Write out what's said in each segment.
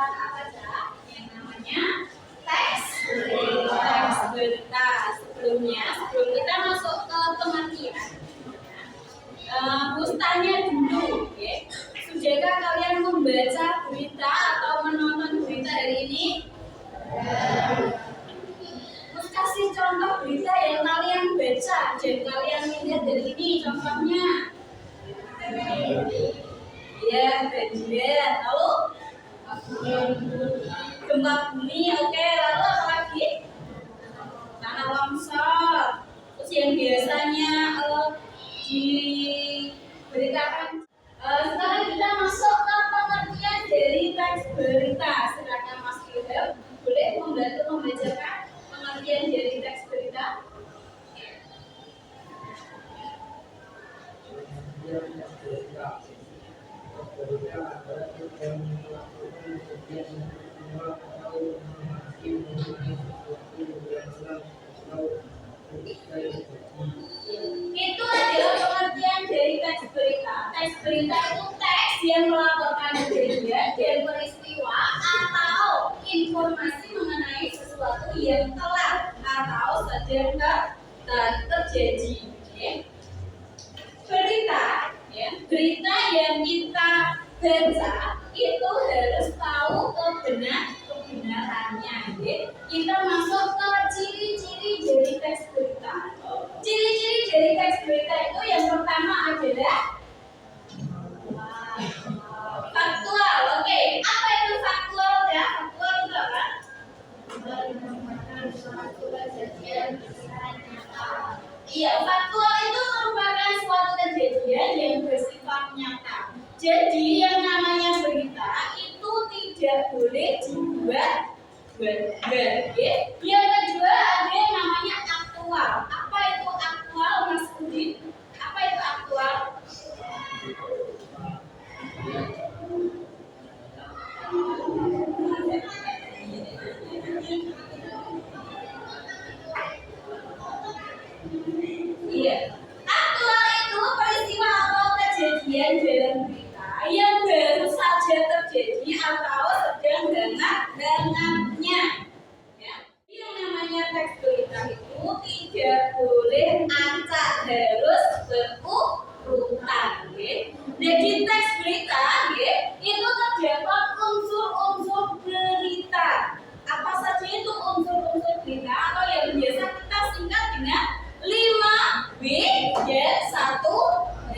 pembahasan apa aja? Yang namanya teks berita. Sebelum kita masuk ke pengertian, Bus tanya dulu, okay? Sudahkah kalian membaca berita atau menonton berita hari ini? Bus kasih contoh berita yang kalian baca dan kalian lihat dari ini contohnya. Ya, banjir. Lalu gempa bumi, oke. Lalu apa lagi? Tanah longsor. Terus yang biasanya diberitakan. Sekarang kita masuk ke pengertian dari teks berita. Silakan Mas Ilham boleh membantu membacakan pengertian dari teks berita. Itu adalah pengertian dari teks berita. Teks berita itu teks yang melaporkan kejadian dan peristiwa atau informasi mengenai sesuatu yang telah atau sedang terjadi. Berita yang kita baca itu harus tahu kebenarannya. Kita masuk ke ciri-ciri dari teks berita. Ciri-ciri dari teks berita itu yang pertama adalah faktual. Oke, apa itu faktual ya? Faktual itu apa? Iya, faktual itu merupakan suatu kejadian yang bersifat nyata. Jadi yang namanya berita itu tidak boleh dibuat-buat. Yang kedua ada yang namanya aktual. Apa itu aktual, Mas Udin? Apa itu aktual? Iya. Aktual itu peristiwa atau kejadian dalam berita yang baru saja terjadi atau sedang hangat-hangatnya. Ya. Yang namanya teks berita itu tidak boleh acak, harus berurutan. Jadi teks berita itu terdapat unsur-unsur berita. Apa saja itu unsur-unsur berita atau yang biasa kita singkat dengan 5B dan 1H.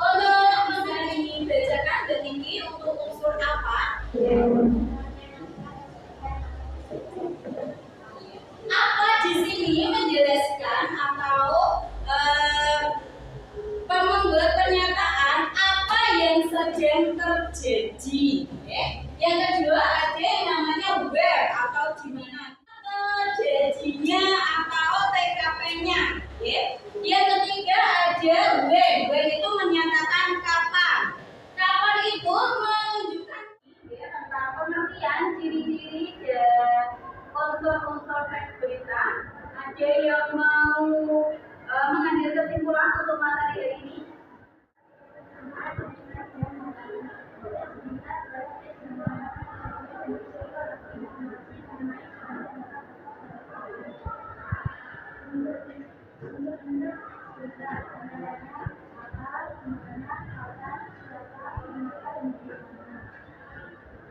Untuk Mas ini bacakan dan ini untuk unsur apa? Apa di sini menjelaskan atau membuat pernyataan apa yang sedang terjadi. Yang kedua ada yang namanya where atau di mana terjadinya atau TKP-nya. Yang ketiga ada when itu menyatakan kapan. Kapan itu menunjukkan tentang pengertian ciri-ciri dan unsur-unsur teks berita. Ada yang mau mengambil kesimpulan untuk materi hari ini?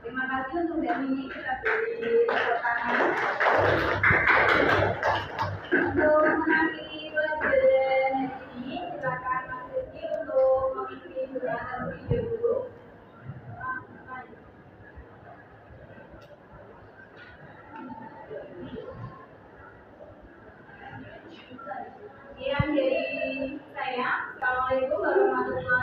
Terima kasih untuk dari ini kita beri pertanyaan. Untuk mengakhiri pelajaran ini, silakan Mas Rizky untuk mengisi surat terlebih dahulu. Sekian dari saya. Assalamualaikum warahmatullahi wabarakatuh.